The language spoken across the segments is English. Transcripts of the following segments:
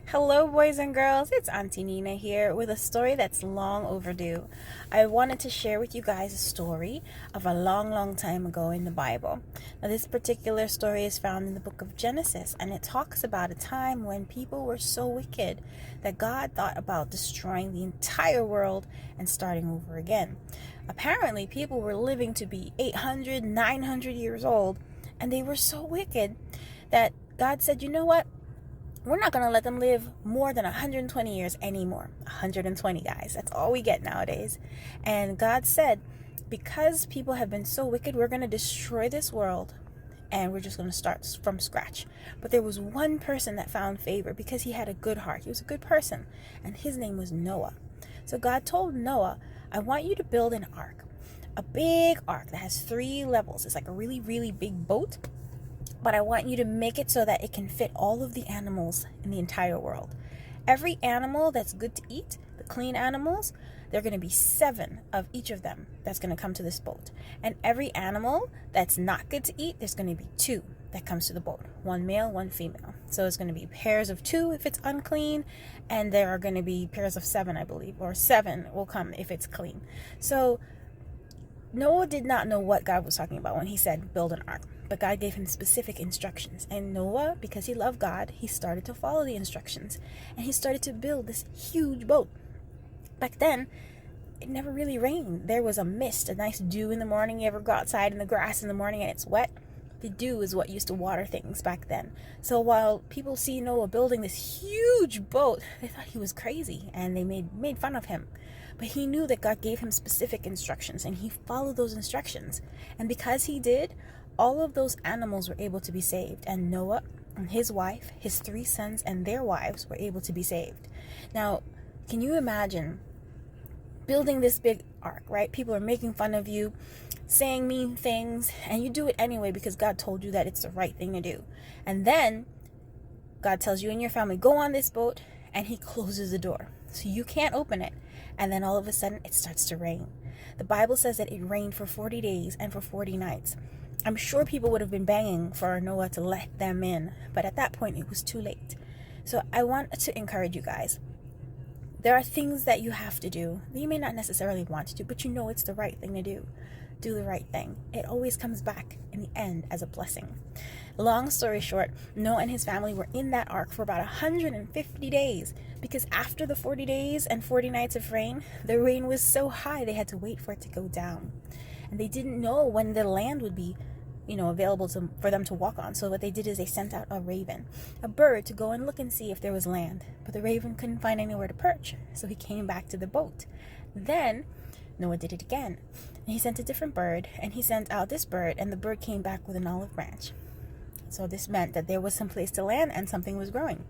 Hello, boys and girls. It's Auntie Nina here with a story that's long overdue. I wanted to share with you guys a story of a long, long time ago in the Bible. Now, this particular story is found in the book of Genesis, and it talks about a time when people were so wicked that God thought about destroying the entire world and starting over again. Apparently, people were living to be 800, 900 years old, and they were so wicked that God said, you know what? We're not going to let them live more than 120 years anymore. 120, guys. That's all we get nowadays. And God said, because people have been so wicked, we're going to destroy this world and we're just going to start from scratch. But there was one person that found favor because he had a good heart. He was a good person, and his name was Noah. So God told Noah, I want you to build an ark, a big ark that has 3 levels. It's like a really, really big boat. But I want you to make it so that it can fit all of the animals in the entire world. Every animal that's good to eat, the clean animals, there are going to be 7 of each of them that's going to come to this boat. And every animal that's not good to eat, there's going to be 2 that comes to the boat. 1 male, 1 female. So it's going to be pairs of 2 if it's unclean, and there are going to be pairs of 7, I believe, or 7 will come if it's clean. So Noah did not know what God was talking about when he said build an ark, but God gave him specific instructions. And Noah, because he loved God, he started to follow the instructions, and he started to build this huge boat. Back then, it never really rained. There was a mist, a nice dew in the morning. You ever go outside in the grass in the morning and it's wet? The dew is what used to water things back then. So while people see Noah building this huge boat, they thought he was crazy, and they made fun of him. But he knew that God gave him specific instructions, and he followed those instructions. And because he did, all of those animals were able to be saved. And Noah and his wife, his 3 sons, and their wives were able to be saved. Now, can you imagine building this big ark, right? People are making fun of you, saying mean things, and you do it anyway because God told you that it's the right thing to do. And then God tells you and your family, go on this boat, and he closes the door. So you can't open it. And then all of a sudden, it starts to rain. The Bible says that it rained for 40 days and for 40 nights. I'm sure people would have been banging for Noah to let them in, but at that point, it was too late. So I want to encourage you guys. There are things that you have to do that you may not necessarily want to do, but you know it's the right thing to do. Do the right thing. It always comes back in the end as a blessing. Long story short, Noah and his family were in that ark for about 150 days because after the 40 days and 40 nights of rain, the rain was so high they had to wait for it to go down. And they didn't know when the land would be, available for them to walk on. So what they did is they sent out a raven, a bird, to go and look and see if there was land. But the raven couldn't find anywhere to perch, so he came back to the boat. Then Noah did it again. And he sent a different bird, and he sent out this bird, and the bird came back with an olive branch. So this meant that there was some place to land and something was growing.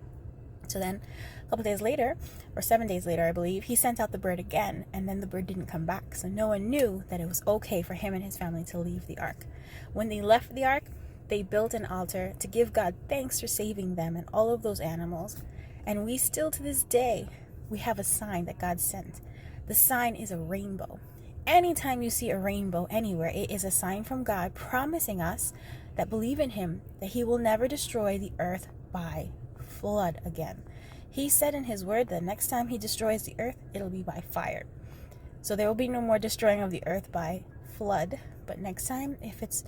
So then a couple days later, or 7 days later, I believe, he sent out the bird again, and then the bird didn't come back. So Noah knew that it was okay for him and his family to leave the ark. When they left the ark, they built an altar to give God thanks for saving them and all of those animals. And we still, to this day, we have a sign that God sent. The sign is a rainbow. Anytime you see a rainbow anywhere, it is a sign from God promising us that believe in him that he will never destroy the earth by flood again. He said in his word that next time he destroys the earth, it'll be by fire. So there will be no more destroying of the earth by flood. But next time, if it's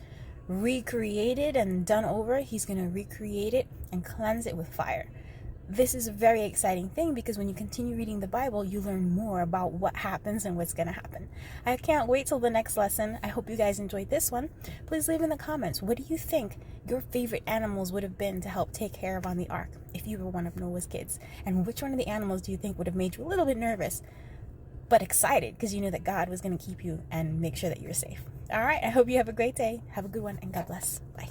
recreated and done over, he's going to recreate it and cleanse it with fire. This is a very exciting thing because when you continue reading the Bible, you learn more about what happens and what's going to happen. I can't wait till the next lesson. I hope you guys enjoyed this one. Please leave in the comments, what do you think your favorite animals would have been to help take care of on the ark if you were one of Noah's kids? And which one of the animals do you think would have made you a little bit nervous, but excited because you knew that God was going to keep you and make sure that you were safe? All right, I hope you have a great day. Have a good one, and God bless. Bye.